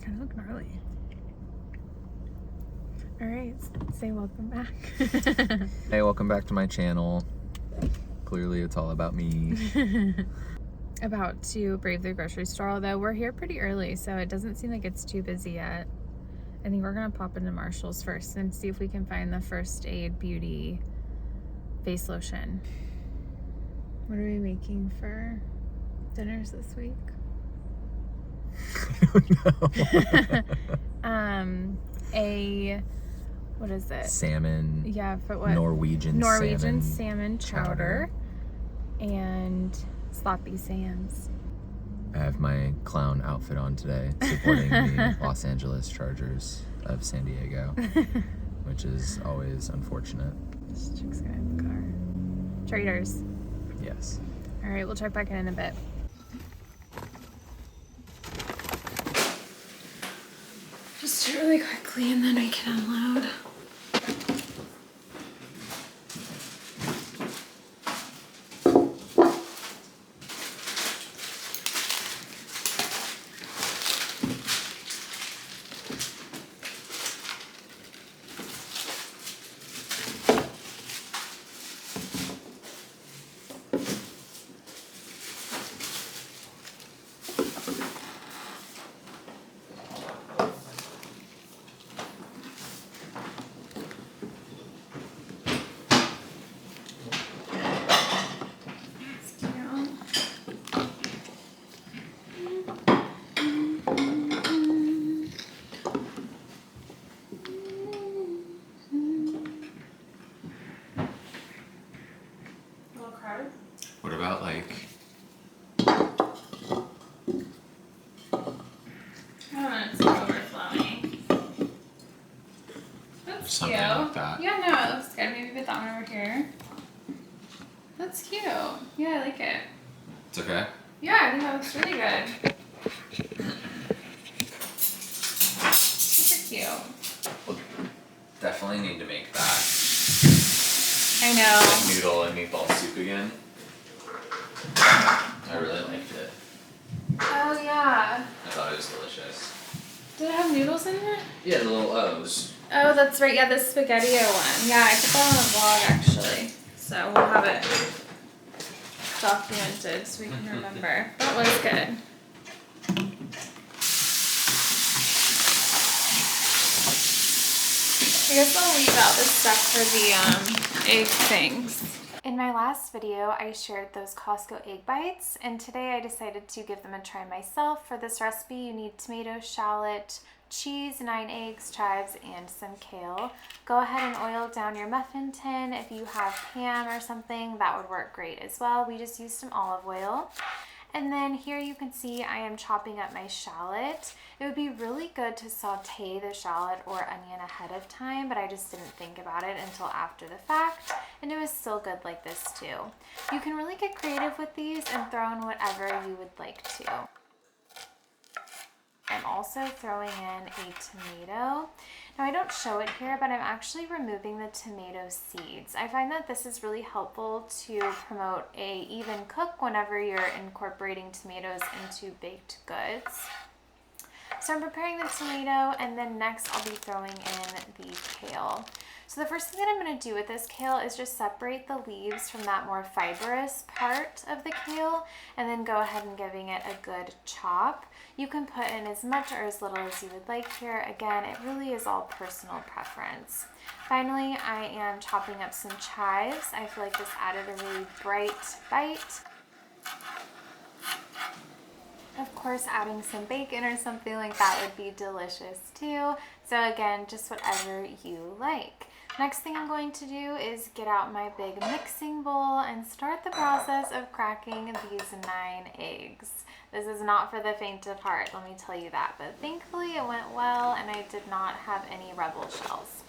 Kind of look gnarly. All right, say welcome back. Hey, welcome back to my channel. Clearly it's all about me. About to brave the grocery store, although we're here pretty early, so it doesn't seem like it's too busy yet. I think we're gonna pop into Marshall's first and see if we can find the First Aid Beauty face lotion. What are we making for dinners this week? I don't know. What is it? Salmon. Yeah, for what? Norwegian salmon chowder and sloppy Sam's. I have my clown outfit on today, supporting the Los Angeles Chargers of San Diego, which is always unfortunate. This chick's gonna have a car. Traders. Yes. All right, we'll check back in a bit. Just do it really quickly and then I can unload. What about like It's overflowing. That's something cute. like that? Yeah, no, it looks good. Maybe put that one over here. That's cute. Yeah, I like it. It's okay? Yeah, I think that looks really good. Super cute. We'll definitely need to make that I know. noodle and meatball soup again. I really liked it. Oh, yeah. I thought it was delicious. Did it have noodles in it? Yeah, the little O's. Oh, that's right. Yeah, the spaghetti one. Yeah, I put that on the vlog, actually. So we'll have it documented so we can remember. That was good. I guess I'll leave out the stuff for the egg things. In my last video, I shared those Costco egg bites, and today I decided to give them a try myself. For this recipe, you need tomato, shallot, cheese, 9 eggs, chives, and some kale. Go ahead and oil down your muffin tin. If you have ham or something, that would work great as well. We just used some olive oil. And then here you can see I am chopping up my shallot. It would be really good to saute the shallot or onion ahead of time, but I just didn't think about it until after the fact, and it was still good like this too. You can really get creative with these and throw in whatever you would like to. I'm also throwing in a tomato. Now I don't show it here, but I'm actually removing the tomato seeds. I find that this is really helpful to promote a even cook whenever you're incorporating tomatoes into baked goods. So I'm preparing the tomato, and then next I'll be throwing in the kale. So the first thing that I'm going to do with this kale is just separate the leaves from that more fibrous part of the kale, and then go ahead and giving it a good chop. You can put in as much or as little as you would like here. Again, it really is all personal preference. Finally, I am chopping up some chives. I feel like this added a really bright bite. Of course, adding some bacon or something like that would be delicious too. So again, just whatever you like. Next thing I'm going to do is get out my big mixing bowl and start the process of cracking these 9 eggs. This is not for the faint of heart, let me tell you that, but thankfully it went well and I did not have any rebel shells.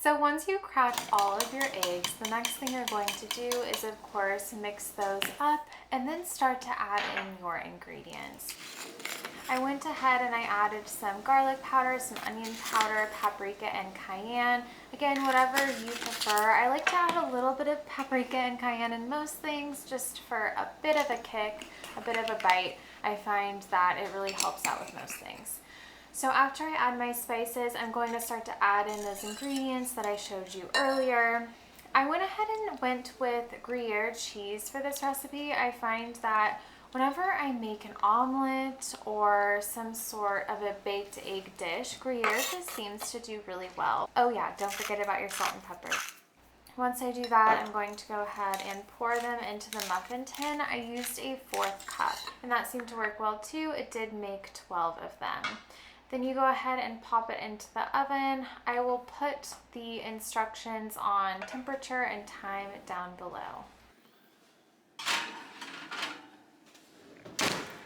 So once you crack all of your eggs, the next thing you're going to do is, of course, mix those up and then start to add in your ingredients. I went ahead and I added some garlic powder, some onion powder, paprika, and cayenne. Again, whatever you prefer. I like to add a little bit of paprika and cayenne in most things just for a bit of a kick, a bit of a bite. I find that it really helps out with most things. So after I add my spices, I'm going to start to add in those ingredients that I showed you earlier. I went ahead and went with Gruyere cheese for this recipe. I find that whenever I make an omelet or some sort of a baked egg dish, Gruyere just seems to do really well. Oh yeah, don't forget about your salt and pepper. Once I do that, I'm going to go ahead and pour them into the muffin tin. I used a 1/4 cup, and that seemed to work well too. It did make 12 of them. Then you go ahead and pop it into the oven. I will put the instructions on temperature and time down below.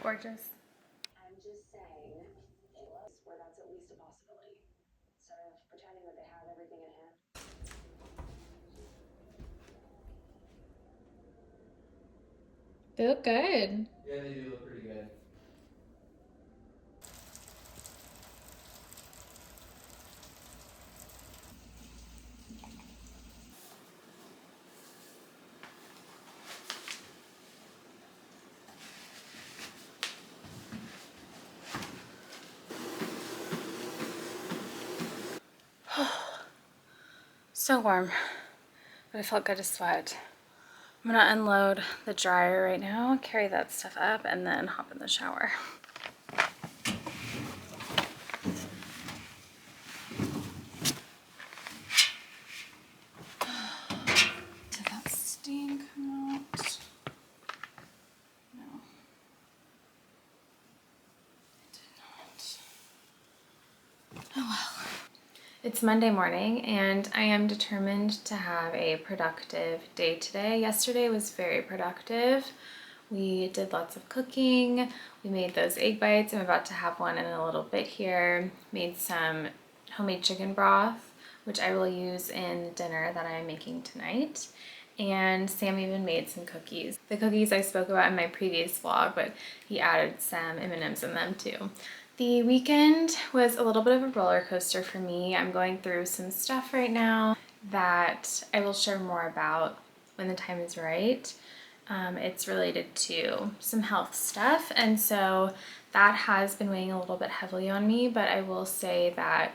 Gorgeous. I'm just saying, where that's at least a possibility. Instead of pretending that they have everything in hand. They look good. Yeah, they do look pretty good. So warm, but it felt good to sweat. I'm gonna unload the dryer right now, carry that stuff up, and then hop in the shower. Did that stain come out? No, it did not. Oh well. It's Monday morning and I am determined to have a productive day today. Yesterday was very productive. We did lots of cooking. We made those egg bites. I'm about to have one in a little bit here. Made some homemade chicken broth, which I will use in dinner that I'm making tonight. And Sam even made some cookies. The cookies I spoke about in my previous vlog, but he added some M&Ms in them too. The weekend was a little bit of a roller coaster for me. I'm going through some stuff right now that I will share more about when the time is right. It's related to some health stuff, and so that has been weighing a little bit heavily on me, but I will say that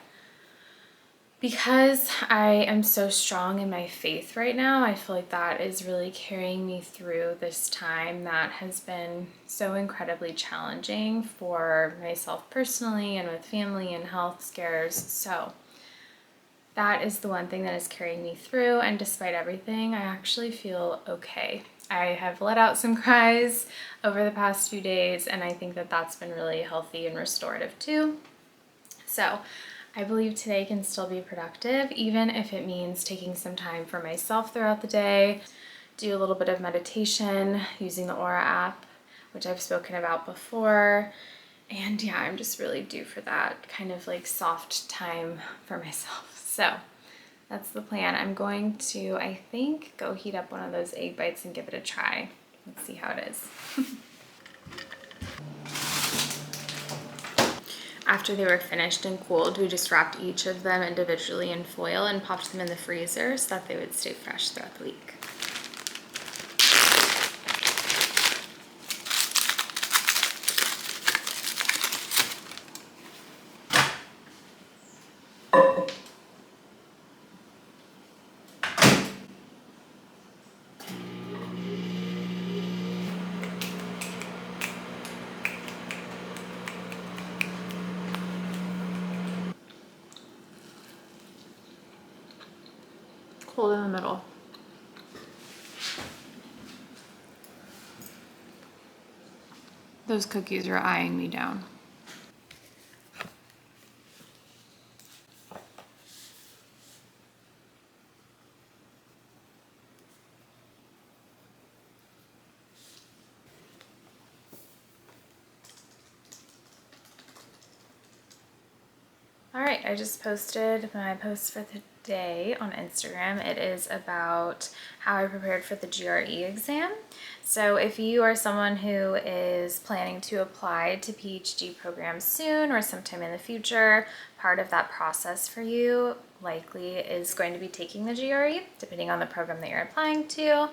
because I am so strong in my faith right now, I feel like that is really carrying me through this time that has been so incredibly challenging for myself personally and with family and health scares. So that is the one thing that is carrying me through, and despite everything, I actually feel okay. I have let out some cries over the past few days, and I think that that's been really healthy and restorative too. So I believe today can still be productive, even if it means taking some time for myself throughout the day, do a little bit of meditation using the Aura app, which I've spoken about before. And yeah, I'm just really due for that kind of like soft time for myself. So that's the plan. I'm going to, I think, go heat up one of those egg bites and give it a try. Let's see how it is. After they were finished and cooled, we just wrapped each of them individually in foil and popped them in the freezer so that they would stay fresh throughout the week. Cold in the middle. Those cookies are eyeing me down. All right, I just posted my post for the day on Instagram. It is about how I prepared for the GRE exam. So if you are someone who is planning to apply to PhD programs soon or sometime in the future, part of that process for you likely is going to be taking the GRE, depending on the program that you're applying to.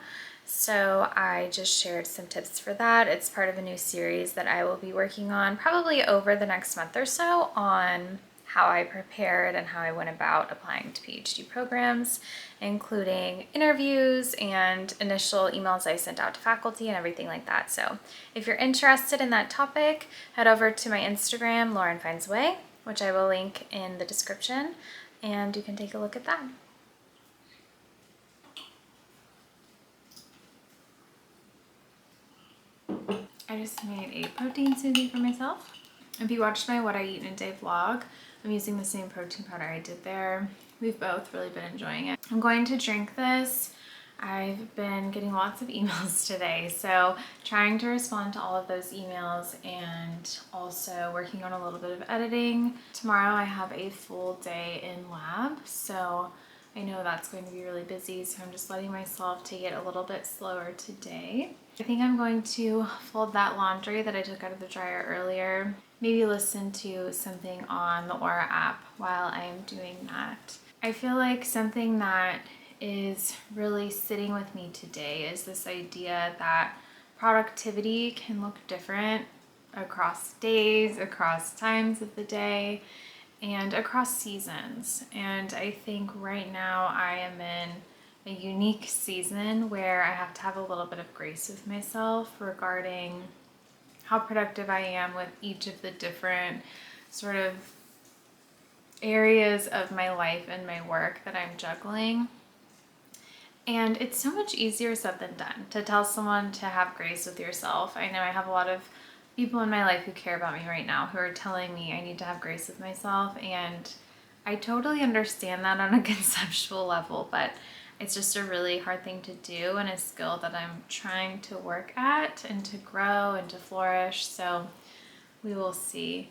So I just shared some tips for that. It's part of a new series that I will be working on probably over the next month or so on how I prepared and how I went about applying to PhD programs, including interviews and initial emails I sent out to faculty and everything like that. So if you're interested in that topic, head over to my Instagram, Lauren Finds a Way, which I will link in the description, and you can take a look at that. I just made a protein smoothie for myself. If you watched my What I Eat in a Day vlog, I'm using the same protein powder I did there. We've both really been enjoying it. I'm going to drink this. I've been getting lots of emails today, so trying to respond to all of those emails and also working on a little bit of editing. Tomorrow I have a full day in lab, so I know that's going to be really busy, so I'm just letting myself take it a little bit slower today. I think I'm going to fold that laundry that I took out of the dryer earlier, maybe listen to something on the Aura app while I'm doing that. I feel like something that is really sitting with me today is this idea that productivity can look different across days, across times of the day, and across seasons. And I think right now I am in a unique season where I have to have a little bit of grace with myself regarding how productive I am with each of the different sort of areas of my life and my work that I'm juggling. And it's so much easier said than done to tell someone to have grace with yourself. I know I have a lot of people in my life who care about me right now who are telling me I need to have grace with myself, and I totally understand that on a conceptual level, but it's just a really hard thing to do and a skill that I'm trying to work at and to grow and to flourish, so we will see.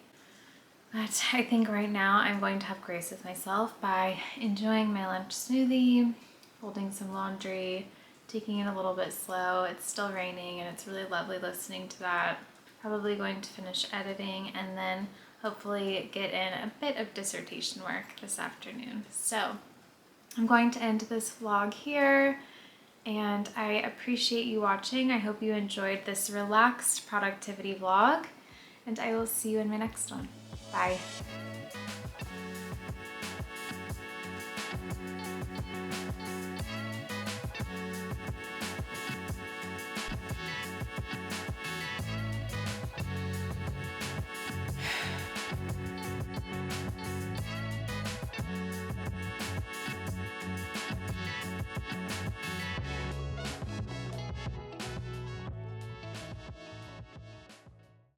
But I think right now I'm going to have grace with myself by enjoying my lunch smoothie, folding some laundry, taking it a little bit slow. It's still raining and it's really lovely listening to that. Probably going to finish editing and then hopefully get in a bit of dissertation work this afternoon. So I'm going to end this vlog here, and I appreciate you watching. I hope you enjoyed this relaxed productivity vlog, and I will see you in my next one. Bye.